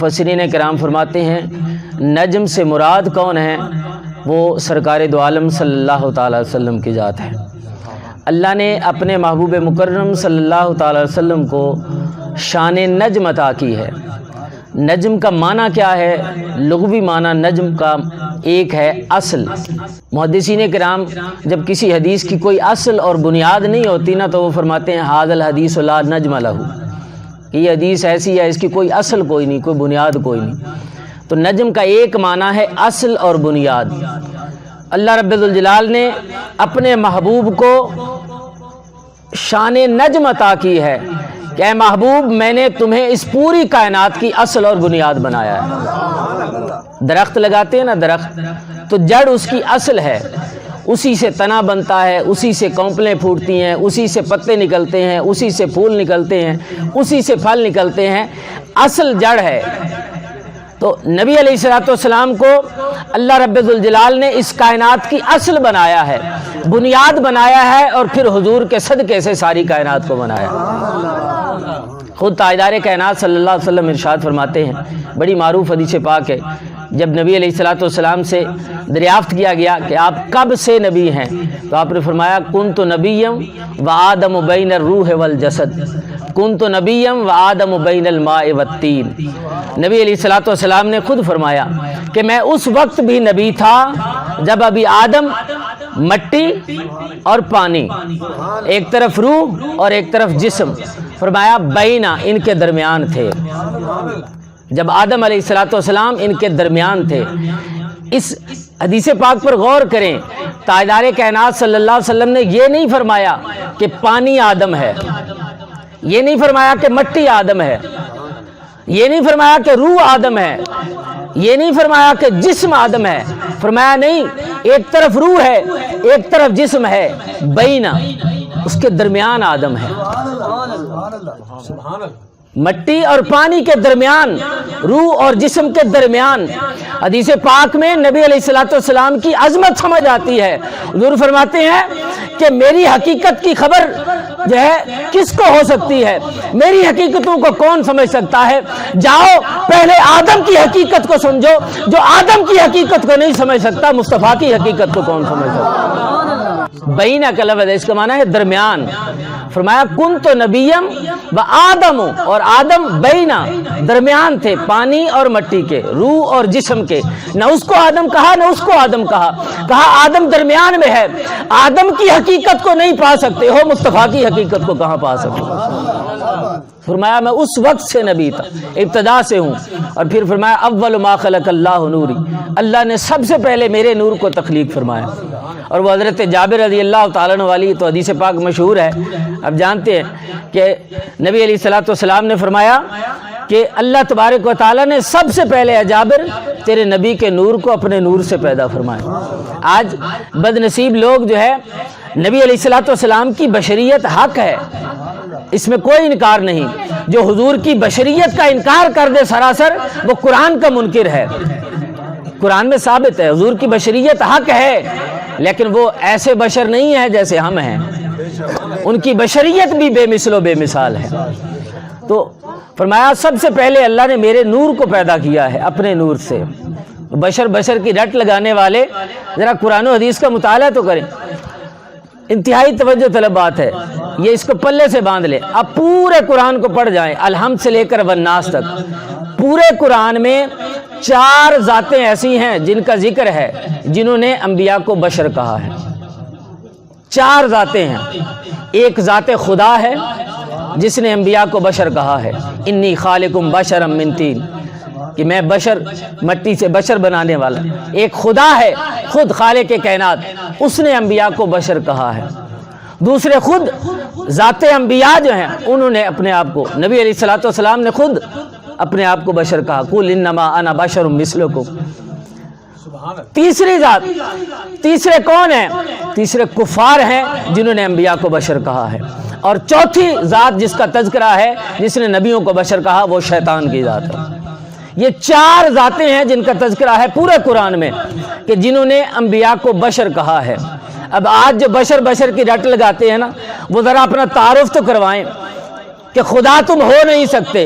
مفسرین کرام فرماتے ہیں نجم سے مراد کون ہے؟ وہ سرکار دو عالم صلی اللہ تعالیٰ علیہ وسلم کی ذات ہے۔ اللہ نے اپنے محبوب مکرم صلی اللہ تعالیٰ علیہ وسلم کو شان نجم عطا کی ہے۔ نجم کا معنی کیا ہے؟ لغوی معنی نجم کا ایک ہے اصل۔ محدثین کرام جب کسی حدیث کی کوئی اصل اور بنیاد نہیں ہوتی نا تو وہ فرماتے ہیں ھذا الحدیث لا نجم لہ، کہ یہ حدیث ایسی ہے اس کی کوئی اصل کوئی نہیں، کوئی بنیاد کوئی نہیں۔ تو نجم کا ایک معنی ہے اصل اور بنیاد۔ اللہ رب ذوالجلال نے اپنے محبوب کو شان نجم عطا کی ہے کہ اے محبوب میں نے تمہیں اس پوری کائنات کی اصل اور بنیاد بنایا ہے۔ درخت لگاتے ہیں نا درخت، تو جڑ اس کی اصل ہے، اسی سے تنا بنتا ہے، اسی سے کونپلیں پھوٹتی ہیں، اسی سے پتے نکلتے ہیں، اسی سے پھول نکلتے ہیں، اسی سے پھل نکلتے ہیں، اصل جڑ ہے۔ تو نبی علیہ الصلوۃ والسلام کو اللہ رب ذوالجلال نے اس کائنات کی اصل بنایا ہے، بنیاد بنایا ہے، اور پھر حضور کے صدقے سے ساری کائنات کو بنایا۔ خود تاجدار کائنات صلی اللہ علیہ وسلم ارشاد فرماتے ہیں، بڑی معروف حدیث پاک ہے، جب نبی علیہ الصلوۃ والسلام سے دریافت کیا گیا کہ آپ کب سے نبی ہیں تو آپ نے فرمایا کنت نبیم وآدم بین الروح والجسد، کنت نبیم وآدم بین الماء والطین۔ نبی علیہ الصلوۃ والسلام نے خود فرمایا کہ میں اس وقت بھی نبی تھا جب ابھی آدم مٹی اور پانی، ایک طرف روح اور ایک طرف جسم، فرمایا بینا ان کے درمیان تھے۔ جب آدم علیہ الصلوۃ والسلام ان کے درمیان تھے۔ اس حدیث پاک پر غور کریں، تاجدار کائنات صلی اللہ علیہ وسلم نے یہ نہیں فرمایا کہ پانی آدم ہے، یہ نہیں فرمایا کہ مٹی آدم ہے، یہ نہیں فرمایا کہ روح آدم ہے، یہ نہیں فرمایا کہ جسم آدم ہے، فرمایا نہیں، ایک طرف روح ہے ایک طرف جسم ہے، بینا اس کے درمیان آدم ہے۔ مٹی اور پانی کے درمیان، روح اور جسم کے درمیان۔ حدیث پاک میں نبی علیہ الصلوۃ والسلام کی عظمت سمجھ آتی ہے۔ حضور فرماتے ہیں کہ میری حقیقت کی خبر جو ہے کس کو ہو سکتی ہے، میری حقیقتوں کو کون سمجھ سکتا ہے؟ جاؤ پہلے آدم کی حقیقت کو سمجھو، جو آدم کی حقیقت کو نہیں سمجھ سکتا مصطفیٰ کی حقیقت کو کون سمجھ سکتا؟ بینہ کا لفظ ہے، اس کا معنی ہے درمیان۔ فرمایا کنت نبیم و آدم، اور آدم بینا درمیان تھے پانی اور مٹی کے، روح اور جسم کے۔ نہ اس کو آدم کہا نہ اس کو آدم کہا، کہا آدم درمیان میں ہے۔ آدم کی حقیقت کو نہیں پا سکتے ہو، مصطفیٰ کی حقیقت کو کہاں پا سکتے ہو؟ فرمایا میں اس وقت سے نبی تھا، ابتدا سے ہوں۔ اور پھر فرمایا اول ما خلق اللہ نوری، اللہ نے سب سے پہلے میرے نور کو تخلیق فرمایا۔ اور وہ حضرت جابر رضی اللہ تعالیٰ عنہ والی تو حدیث پاک مشہور ہے، اب جانتے ہیں کہ نبی علیہ الصلوۃ والسلام نے فرمایا کہ اللہ تبارک و تعالیٰ نے سب سے پہلے اے جابر تیرے نبی کے نور کو اپنے نور سے پیدا فرمایا۔ آج بد نصیب لوگ جو ہے، نبی علیہ الصلوۃ والسلام کی بشریت حق ہے، اس میں کوئی انکار نہیں، جو حضور کی بشریت کا انکار کر دے سراسر وہ قرآن کا منکر ہے۔ قرآن میں ثابت ہے حضور کی بشریت حق ہے، لیکن وہ ایسے بشر نہیں ہے جیسے ہم ہیں، ان کی بشریت بھی بے مثل و بے مثال ہے۔ تو فرمایا سب سے پہلے اللہ نے میرے نور کو پیدا کیا ہے اپنے نور سے۔ بشر کی رٹ لگانے والے ذرا قرآن و حدیث کا مطالعہ تو کریں، انتہائی توجہ طلب بات ہے، یہ اس کو پلے سے باندھ لیں۔ اب پورے قرآن کو پڑھ جائیں الحمد سے لے کر والناس تک، پورے قرآن میں 4 ذاتیں ایسی ہیں جن کا ذکر ہے جنہوں نے انبیاء کو بشر کہا ہے۔ 4 ذاتیں ہیں، ایک ذات خدا ہے جس نے انبیاء کو بشر کہا ہے، انی خالقم بشرا من طین، کہ میں بشر مٹی سے بشر بنانے والا۔ ایک خدا ہے خود خالق کائنات، اس نے انبیاء کو بشر کہا ہے۔ دوسرے خود ذات انبیاء جو ہیں انہوں نے اپنے آپ کو، نبی علیہ الصلوۃ والسلام نے خود اپنے آپ کو بشر کہا، قل انما انا بشر مثلکم۔ تیسری ذات، تیسرے کون ہیں؟ تیسرے کفار ہیں جنہوں نے انبیاء کو بشر کہا ہے۔ اور چوتھی ذات جس کا تذکرہ ہے جس نے نبیوں کو بشر کہا وہ شیطان کی ذات ہے۔ یہ 4 ذاتیں ہیں جن کا تذکرہ ہے پورے قرآن میں کہ جنہوں نے انبیاء کو بشر کہا ہے۔ اب آج جو بشر کی رٹ لگاتے ہیں نا، وہ ذرا اپنا تعارف تو کروائیں کہ خدا تم ہو نہیں سکتے،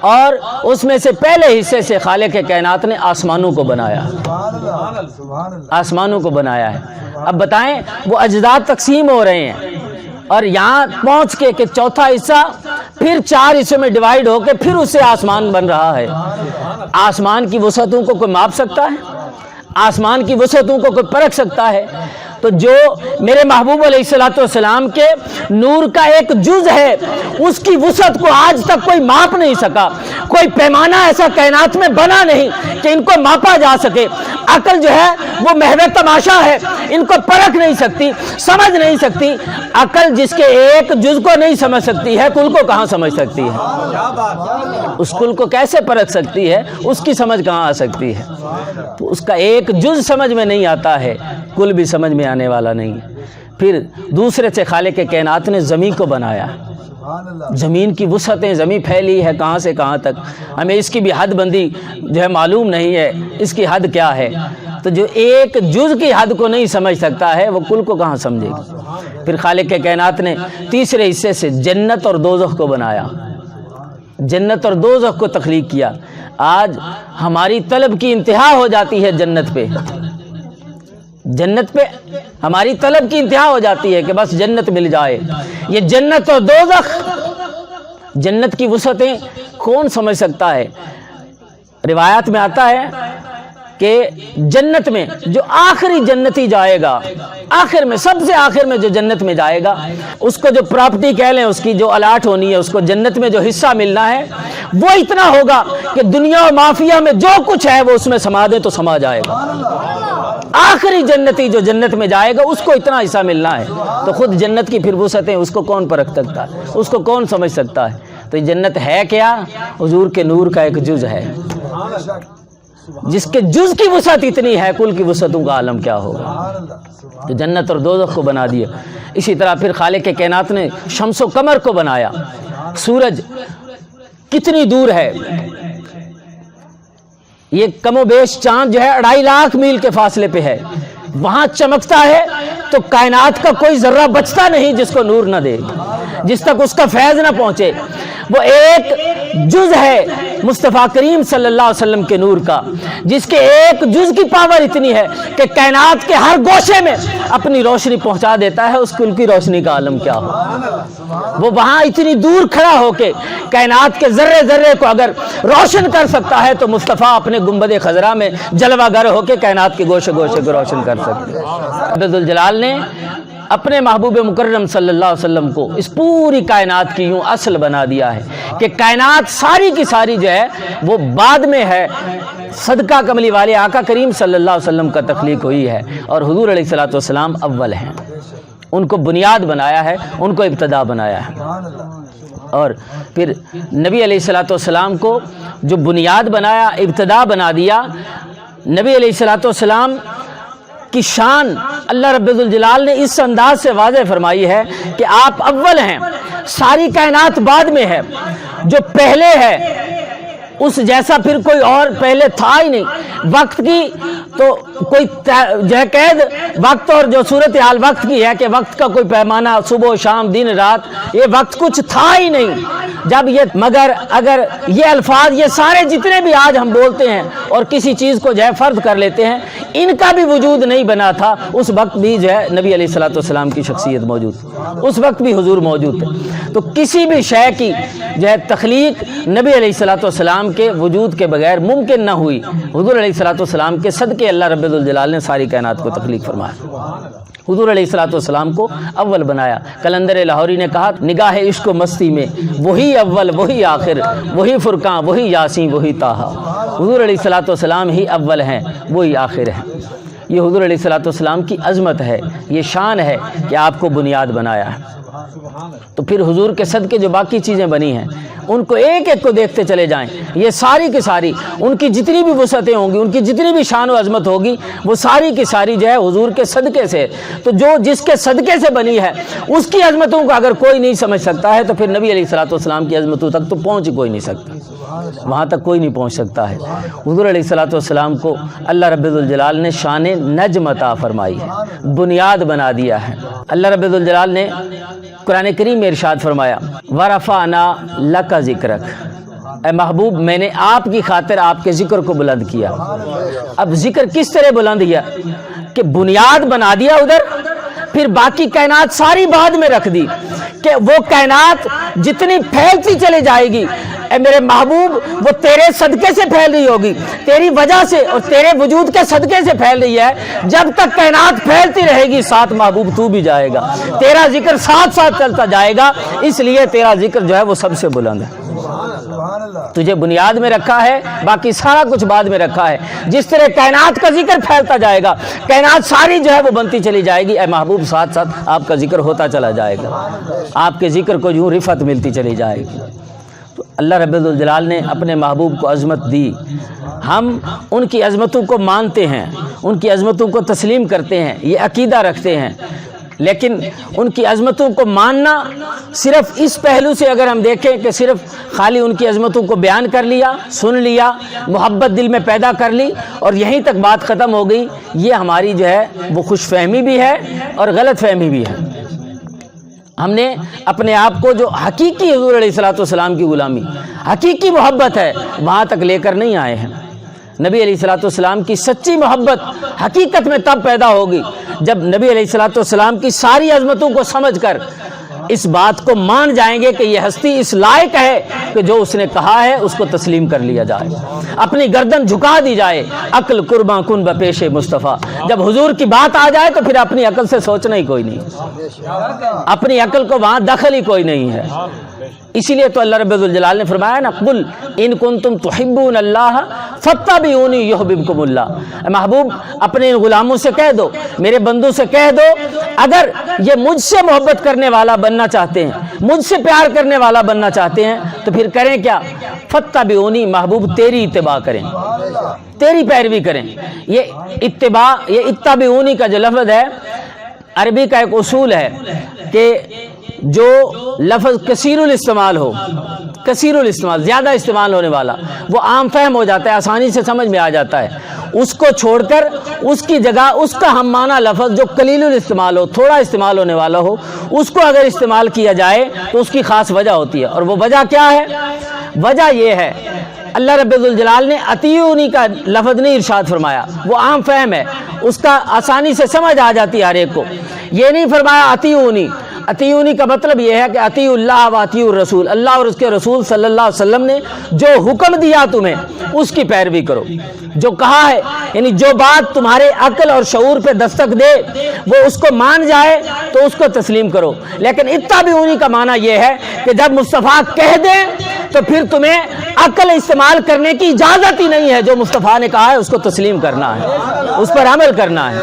اور اس میں سے پہلے حصے سے خالق کائنات نے آسمانوں کو بنایا، آسمانوں کو بنایا ہے۔ اب بتائیں وہ اجزاء تقسیم ہو رہے ہیں اور یہاں پہنچ کے کہ چوتھا حصہ پھر 4 حصوں میں ڈیوائیڈ ہو کے پھر اس سے آسمان بن رہا ہے۔ آسمان کی وسعتوں کو کوئی ماپ سکتا ہے؟ آسمان کی وسعتوں کو کوئی پرکھ سکتا ہے؟ تو جو میرے محبوب علیہ الصلوۃ والسلام کے نور کا ایک جز ہے، اس کی وسعت کو آج تک کوئی ماپ نہیں سکا، کوئی پیمانہ ایسا کائنات میں بنا نہیں کہ ان کو ماپا جا سکے۔ عقل جو ہے وہ محو تماشا ہے، ان کو پرکھ نہیں سکتی، سمجھ نہیں سکتی۔ عقل جس کے ایک جز کو نہیں سمجھ سکتی ہے، کل کو کہاں سمجھ سکتی ہے؟ اس کل کو کیسے پرکھ سکتی ہے؟ اس کی سمجھ کہاں آ سکتی ہے؟ تو اس کا ایک جز سمجھ میں نہیں آتا ہے، کل بھی سمجھ میں آنے والا نہیں ہے۔ پھر دوسرے سے خالق کائنات نے زمین کو بنایا، زمین کی وسعتیں، زمین پھیلی ہے کہاں سے کہاں تک، ہمیں اس کی بھی حد بندی جو ہے معلوم نہیں ہے، اس کی حد کیا ہے۔ تو جو ایک جز کی حد کو نہیں سمجھ سکتا ہے وہ کل کو کہاں سمجھے گا؟ پھر خالق کائنات نے تیسرے حصے سے جنت اور دوزخ کو بنایا، جنت اور دوزخ کو تخلیق کیا۔ آج ہماری طلب کی انتہا ہو جاتی ہے جنت پہ، جنت پہ ہماری طلب کی انتہا ہو جاتی ہے کہ بس جنت مل جائے۔ یہ جنت اور دوزخ، جنت کی وسعتیں کون سمجھ سکتا ہے؟ روایات میں آتا ہے کہ جنت میں جو آخری جنتی جائے گا، آخر میں سب سے آخر میں جو جنت میں جائے گا، اس کو جو پراپرٹی کہہ لیں، اس کی جو الاٹ ہونی ہے، اس کو جنت میں جو حصہ ملنا ہے وہ اتنا ہوگا کہ دنیا و مافیا میں جو کچھ ہے وہ اس میں سما دے تو سما جائے گا۔ آخری جنتی جو جنت میں جائے گا اس کو اتنا حصہ ملنا ہے۔ تو خود جنت کی پھر وسعتیں اس کو کون پرکھ سکتا ہے؟ اس کو کون سمجھ سکتا ہے؟ تو یہ جنت ہے کیا؟ حضور کے نور کا ایک جز ہے، جس کے جز کی وسعت اتنی ہے، کل کی وسعتوں کا عالم کیا ہوگا؟ تو جنت اور دوزخ کو بنا دیا۔ اسی طرح پھر خالق کائنات نے شمس و قمر کو بنایا۔ سورج کتنی دور ہے، یہ کم و بیش چاند جو ہے 2.5 لاکھ میل کے فاصلے پہ ہے، وہاں چمکتا ہے تو کائنات کا کوئی ذرہ بچتا نہیں جس کو نور نہ دے، جس تک اس کا فیض نہ پہنچے۔ وہ ایک جز ہے مصطفیٰ کریم صلی اللہ علیہ وسلم کے نور کا، جس کے ایک جز کی پاور اتنی ہے کہ کائنات کے ہر گوشے میں اپنی روشنی پہنچا دیتا ہے۔ اس کل کی روشنی کا عالم کیا ہو؟ وہ وہاں اتنی دور کھڑا ہو کے کائنات کے ذرے ذرے کو اگر روشن کر سکتا ہے تو مصطفیٰ اپنے گنبد خضرا میں جلوہ گر ہو کے کائنات کے گوشے گوشے کو روشن کر سکتے ہیں۔ رب ذوالجلال نے اپنے محبوب مکرم صلی اللہ علیہ وسلم کو اس پوری کائنات کی یوں اصل بنا دیا ہے کہ کائنات ساری کی ساری جو ہے وہ بعد میں ہے، صدقہ کملی والے آقا کریم صلی اللہ علیہ وسلم کا تخلیق ہوئی ہے، اور حضور علیہ الصلوۃ والسلام اول ہیں۔ ان کو بنیاد بنایا ہے، ان کو ابتدا بنایا ہے۔ اور پھر نبی علیہ الصلوۃ والسلام کو جو بنیاد بنایا، ابتدا بنا دیا، نبی علیہ الصلوۃ والسلام کی شان اللہ رب الجلال نے اس انداز سے واضح فرمائی ہے کہ آپ اول ہیں، ساری کائنات بعد میں ہے، جو پہلے ہے اس جیسا پھر کوئی اور پہلے تھا ہی نہیں۔ وقت کی تو کوئی جو ہے قید، وقت اور جو صورتحال وقت کی ہے کہ وقت کا کوئی پیمانہ صبح شام دن رات، یہ وقت کچھ تھا ہی نہیں جب یہ، مگر اگر یہ الفاظ یہ سارے جتنے بھی آج ہم بولتے ہیں اور کسی چیز کو جو ہے فرض کر لیتے ہیں، ان کا بھی وجود نہیں بنا تھا، اس وقت بھی جو ہے نبی علیہ الصلوۃ والسلام کی شخصیت موجود تھی، اس وقت بھی حضور موجود تھے۔ تو کسی بھی شے کی جو ہے تخلیق نبی علیہ الصلوۃ والسلام کے وجود کے بغیر ممکن نہ ہوئی۔ حضور علیہ الصلوۃ والسلام کے صدقے اللہ رب الجلال نے ساری کائنات کو تخلیق فرمایا، حضور علیہ الصلوۃ والسلام کو اول بنایا۔ قلندر لاہوری نے کہا، نگاہ عشق و مستی میں وہی اول وہی آخر، وہی فرقاں وہی یاسین وہی طٰہٰ۔ حضور علیہ الصلوۃ والسلام ہی اول ہیں، وہی آخر ہیں۔ یہ حضور علیہ الصلوۃ والسلام کی عظمت ہے، یہ شان ہے کہ آپ کو بنیاد بنایا ہے۔ تو پھر حضور کے صدقے جو باقی چیزیں بنی ہیں ان کو ایک ایک کو دیکھتے چلے جائیں، یہ ساری کی ساری ان کی جتنی بھی وسعتیں ہوں گی، ان کی جتنی بھی شان و عظمت ہوگی، وہ ساری کی ساری جو ہے حضور کے صدقے سے۔ تو جو جس کے صدقے سے بنی ہے اس کی عظمتوں کو اگر کوئی نہیں سمجھ سکتا ہے تو پھر نبی علیہ الصلوۃ والسلام کی عظمتوں تک تو پہنچ کوئی نہیں سکتا، وہاں تک کوئی نہیں پہنچ سکتا ہے۔ حضور علیہ الصلوۃ والسلام کو اللہ رب الجلال نے شان نجم عطا فرمائی ہے، بنیاد بنا دیا ہے۔ اللہ رب الجلال نے قرآن کریم میں ارشاد فرمایا، وَرَفَعْنَا لَكَ ذِكْرَكَ، اے محبوب میں نے آپ کی خاطر آپ کے ذکر کو بلند کیا. اب ذکر کس طرح بلند کیا کہ بنیاد بنا دیا ادھر، پھر باقی کائنات ساری بعد میں رکھ دی کہ وہ کائنات جتنی پھیلتی چلی جائے گی اے میرے محبوب وہ تیرے صدقے سے پھیل رہی ہوگی، تیری وجہ سے اور تیرے وجود کے صدقے سے پھیل رہی ہے. جب تک کائنات پھیلتی رہے گی ساتھ محبوب تو بھی جائے گا، تیرا ذکر ساتھ ساتھ چلتا جائے گا، اس لیے تیرا ذکر جو ہے وہ سب سے بلند ہے. تجھے بنیاد میں رکھا ہے، باقی سارا کچھ بعد میں رکھا ہے. جس طرح کائنات کا ذکر پھیلتا جائے گا، کائنات ساری جو ہے وہ بنتی چلی جائے گی، اے محبوب ساتھ ساتھ آپ کا ذکر ہوتا چلا جائے گا، آپ کے ذکر کو یوں رفعت ملتی چلی جائے گی. تو اللہ رب الجلال نے اپنے محبوب کو عظمت دی، ہم ان کی عظمتوں کو مانتے ہیں، ان کی عظمتوں کو تسلیم کرتے ہیں، یہ عقیدہ رکھتے ہیں. لیکن ان کی عظمتوں کو ماننا صرف اس پہلو سے اگر ہم دیکھیں کہ صرف خالی ان کی عظمتوں کو بیان کر لیا، سن لیا، محبت دل میں پیدا کر لی اور یہیں تک بات ختم ہو گئی، یہ ہماری جو ہے وہ خوش فہمی بھی ہے اور غلط فہمی بھی ہے. ہم نے اپنے آپ کو جو حقیقی حضور علیہ الصلوۃ والسلام کی غلامی، حقیقی محبت ہے وہاں تک لے کر نہیں آئے ہیں. نبی علیہ الصلوۃ والسلام کی سچی محبت حقیقت میں تب پیدا ہوگی جب نبی علیہ الصلوۃ والسلام کی ساری عظمتوں کو سمجھ کر اس بات کو مان جائیں گے کہ یہ ہستی اس لائق ہے کہ جو اس نے کہا ہے اس کو تسلیم کر لیا جائے، اپنی گردن جھکا دی جائے. عقل قرباں کن بپیش مصطفیٰ، جب حضور کی بات آ جائے تو پھر اپنی عقل سے سوچنا ہی کوئی نہیں، اپنی عقل کو وہاں دخل ہی کوئی نہیں ہے. اسی لیے تو اللہ رب الجلال نے فرمایا نا، قل ان کنتم تحبون اللہ فاتبعونی یحببکم اللہ. محبوب اپنے غلاموں سے کہہ دو، میرے بندوں سے کہہ دو، اگر یہ مجھ سے محبت کرنے والا بننا چاہتے ہیں، مجھ سے پیار کرنے والا بننا چاہتے ہیں تو پھر کریں کیا؟ فاتبعونی، محبوب تیری اتباع کریں، تیری پیروی کریں. یہ اتباع، یہ اتبعونی کا جو لفظ ہے عربی کا ایک اصول ہے کہ جو لفظ کثیر الاستعمال ہو، کثیر الاستعمال زیادہ استعمال ہونے والا، وہ عام فہم ہو جاتا ہے، آسانی سے سمجھ میں آ جاتا ہے. اس کو چھوڑ کر اس کی جگہ اس کا ہم معنی لفظ جو قلیل الاستعمال ہو، تھوڑا استعمال ہونے والا ہو، اس کو اگر استعمال کیا جائے تو اس کی خاص وجہ ہوتی ہے. اور وہ وجہ کیا ہے؟ وجہ یہ ہے اللہ رب الجلال نے اطیعونی کا لفظ نہیں ارشاد فرمایا، وہ عام فہم ہے، اس کا آسانی سے سمجھ آ جاتی ہے ہر ایک کو. یہ نہیں فرمایا اطیعونی. اطیعونی کا مطلب یہ ہے کہ اطیعوا اللہ و اطیعوا الرسول، اللہ اور اس کے رسول صلی اللہ علیہ وسلم نے جو حکم دیا تمہیں اس کی پیروی کرو. جو کہا ہے یعنی جو بات تمہارے عقل اور شعور پہ دستک دے وہ اس کو مان جائے تو اس کو تسلیم کرو. لیکن اتبعونی کا معنی یہ ہے کہ جب مصطفیٰ کہہ دیں تو پھر تمہیں عقل استعمال کرنے کی اجازت ہی نہیں ہے، جو مصطفیٰ نے کہا ہے اس کو تسلیم کرنا ہے، اس پر عمل کرنا ہے.